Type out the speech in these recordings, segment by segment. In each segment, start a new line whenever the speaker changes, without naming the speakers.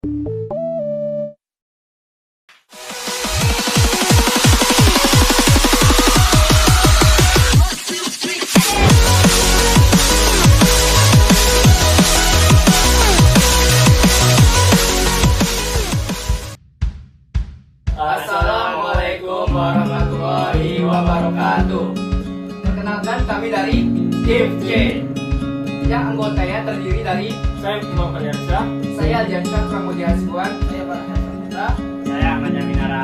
Assalamualaikum warahmatullahi wabarakatuh. Perkenalkan, kami dari Div C, yang anggotanya terdiri dari
Saya Imam Aliansyah.
saya Aljansyah Pramudia Hasibuan, saya Farhan Saputra,
Saya Ahmad Yaminara.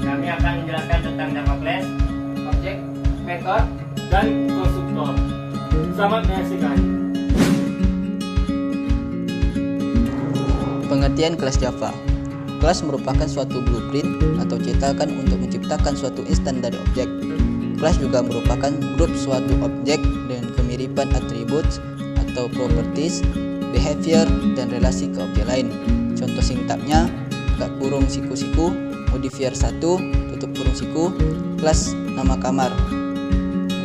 Kami akan menjelaskan tentang Java Class.
objek, metode.
Dan konstruktor. Selamat menyaksikan.
Pengertian kelas Java. Kelas merupakan suatu blueprint atau cetakan untuk menciptakan suatu instan dari objek. Kelas juga merupakan grup suatu objek dengan kemiripan atribut atau properties, behavior, dan relasi ke objek lain. Contoh sintaknya, buka kurung siku-siku, modifier 1, tutup kurung siku, kelas nama kamar.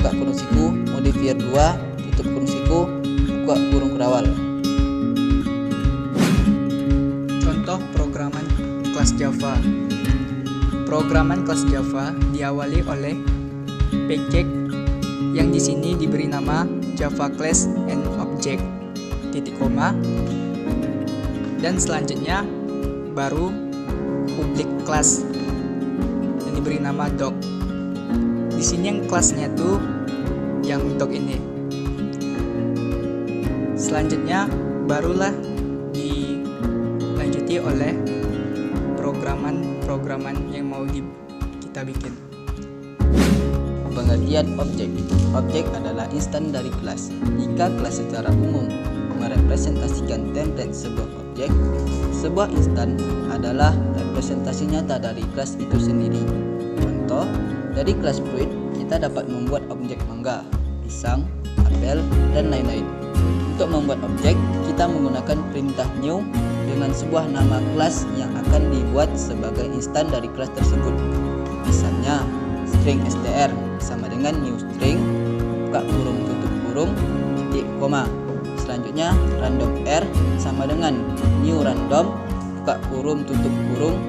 Buka kurung siku, modifier 2, tutup kurung siku, buka kurung kurawal. Contoh programan kelas Java. Programan kelas Java diawali oleh package yang di sini diberi nama Java Class and Object, titik koma, dan selanjutnya baru public class yang diberi nama doc. Di sini yang kelasnya tuh yang doc ini. Selanjutnya barulah dilanjuti oleh programan yang mau kita bikin. Pengertian objek. Objek adalah instan dari kelas. Jika kelas secara umum merepresentasikan template sebuah objek, sebuah instan adalah representasi nyata dari kelas itu sendiri. Contoh, dari kelas fruit kita dapat membuat objek mangga, pisang, apel, dan lain-lain. Untuk membuat objek, kita menggunakan perintah new dengan sebuah nama kelas yang akan dibuat sebagai instan dari kelas tersebut. Misalnya, string str sama dengan new string, buka kurung tutup kurung, titik koma. Selanjutnya, random r sama dengan new random, buka kurung tutup kurung,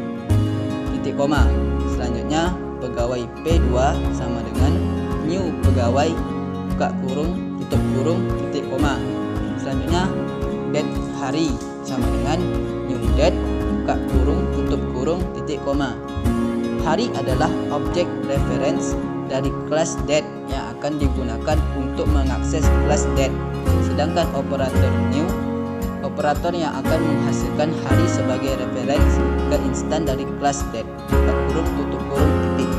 titik koma. Selanjutnya, pegawai p2 sama dengan new pegawai, buka kurung tutup kurung, titik koma. Selanjutnya, date hari sama dengan new date, buka kurung tutup kurung, titik koma. Hari adalah objek reference dari kelas date yang akan digunakan untuk mengakses kelas date. Sedangkan operator new, operator yang akan menghasilkan hari sebagai reference ke instan dari kelas date, buka kurung tutup kurung, titik.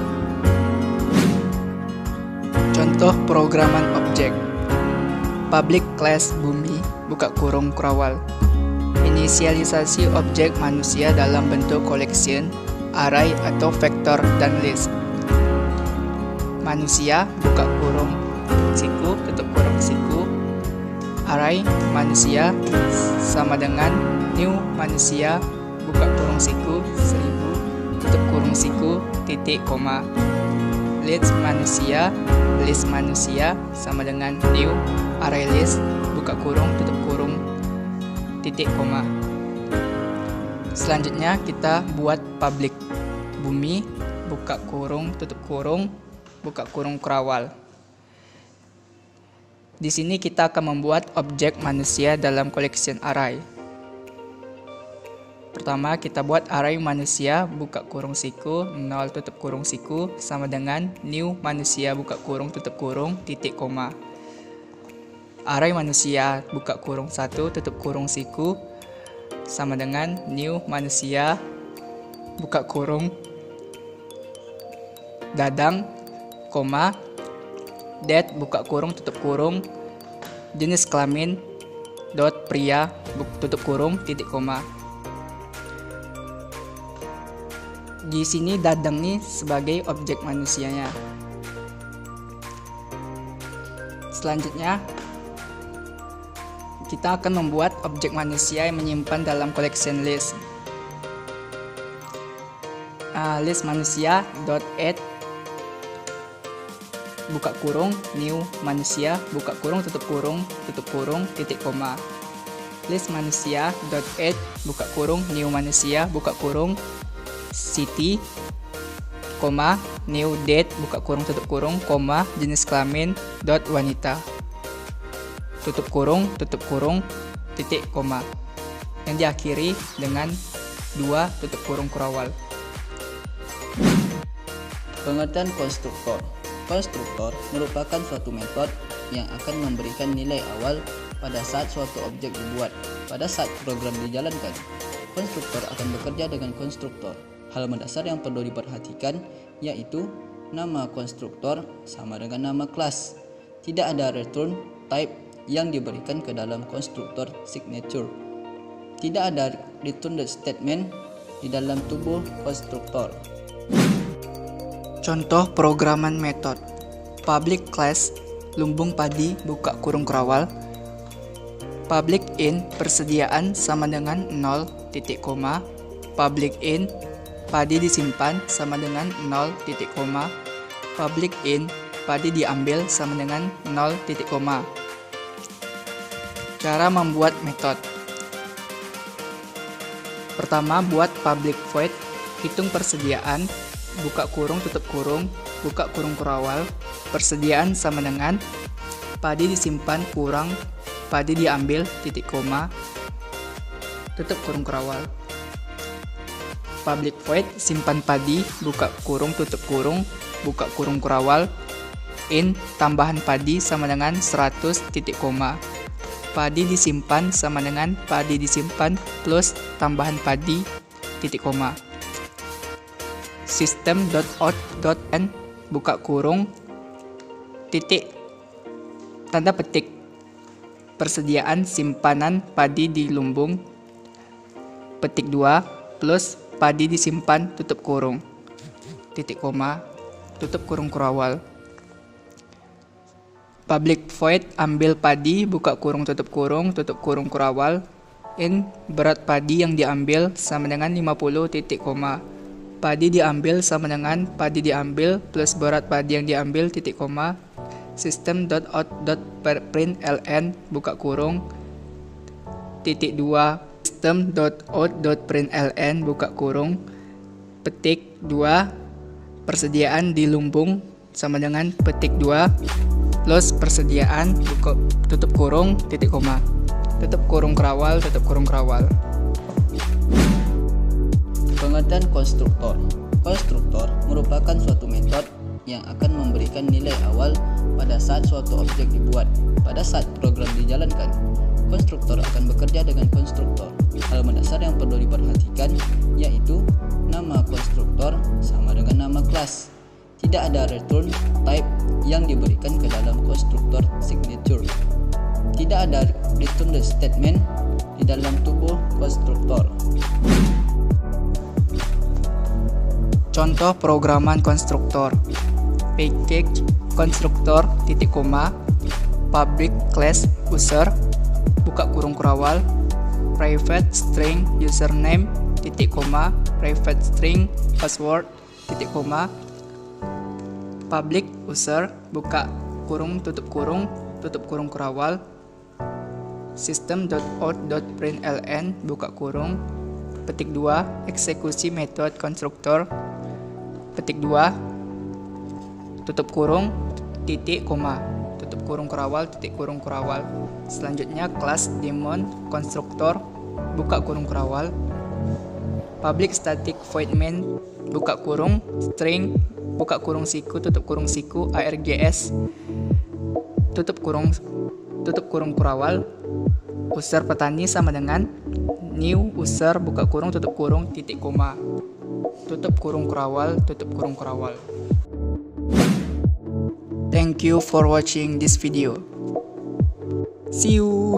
Contoh programan objek. Public class bumi, buka kurung kurawal. Inisialisasi objek manusia dalam bentuk collection, array atau vektor dan list. Manusia, buka kurung siku, tutup kurung siku. Array manusia sama dengan new manusia, buka kurung siku 1000, tutup kurung siku, titik koma. List manusia sama dengan new array list, buka kurung tutup kurung, titik koma. Selanjutnya kita buat public bumi, buka kurung tutup kurung, buka kurung kurawal. Di sini kita akan membuat objek manusia dalam collection array. Pertama kita buat array manusia, buka kurung siku 0 tutup kurung siku sama dengan new manusia, buka kurung tutup kurung, titik koma. Array manusia, buka kurung 1 tutup kurung siku sama dengan new manusia, buka kurung dadang, koma, date, buka kurung tutup kurung, jenis kelamin, dot pria, tutup kurung, titik koma. Di sini dadang nih sebagai objek manusianya. Selanjutnya kita akan membuat objek manusia yang menyimpan dalam collection list. List manusia dot add, buka kurung new manusia, buka kurung tutup kurung, titik koma.
list manusia.add buka kurung new manusia buka kurung city, koma new date buka kurung tutup kurung, koma jenis kelamin dot wanita tutup kurung titik koma yang diakhiri dengan 2 tutup kurung kurawal.
Pengertian konstruktor. Konstruktor merupakan suatu metode yang akan memberikan nilai awal pada saat suatu objek dibuat. Pada saat program dijalankan, konstruktor akan bekerja dengan konstruktor. Hal mendasar yang perlu diperhatikan yaitu nama konstruktor sama dengan nama kelas. Tidak ada return type yang diberikan ke dalam konstruktor signature. Tidak ada return statement di dalam tubuh konstruktor.
Contoh programan metode public class lumbung padi buka kurung kurawal, public in persediaan sama dengan 0 titik koma, public in padi disimpan sama dengan 0 titik koma, public in padi diambil sama dengan 0 titik koma. Cara membuat metode. Pertama, buat public void, hitung persediaan buka kurung tutup kurung buka kurung kurawal, persediaan sama dengan padi disimpan kurang padi diambil titik koma tutup kurung kurawal. Public void simpan padi buka kurung tutup kurung buka kurung kurawal, in tambahan padi sama dengan 100 titik koma, padi disimpan sama dengan padi disimpan plus tambahan padi titik koma. System.out.n buka kurung titik tanda petik persediaan simpanan padi di lumbung petik 2 plus padi disimpan tutup kurung titik koma tutup kurung kurawal. Public void ambil padi buka kurung tutup kurung kurawal, in berat padi yang diambil sama dengan 50 titik koma, padi diambil sama dengan padi diambil plus berat padi yang diambil titik koma. System.out.println buka kurung titik 2 system.out.println buka kurung petik 2 persediaan di lumbung sama dengan petik 2 plus persediaan buka tutup kurung titik koma tutup kurung kurawal.
Pengertian konstruktor. Konstruktor merupakan suatu metode yang akan memberikan nilai awal pada saat suatu objek dibuat. Pada saat program dijalankan, konstruktor akan bekerja dengan konstruktor. Hal mendasar yang perlu diperhatikan yaitu nama konstruktor sama dengan nama kelas. Tidak ada return type yang diberikan ke dalam konstruktor signature. Tidak ada return statement di dalam tubuh konstruktor.
Contoh programan konstruktor. Package konstruktor titik koma public class user buka kurung kurawal, private string username titik koma private string password titik koma, public user buka kurung tutup kurung kurawal, system.out.println buka kurung petik 2 eksekusi metode konstruktor petik 2 tutup kurung titik koma tutup kurung kurawal titik kurung kurawal. Selanjutnya kelas daemon konstruktor buka kurung kurawal, public static void main buka kurung string buka kurung siku tutup kurung siku args tutup kurung kurawal, user petani sama dengan new user buka kurung tutup kurung titik koma tutup kurung kurawal. Thank you for watching this video. See you.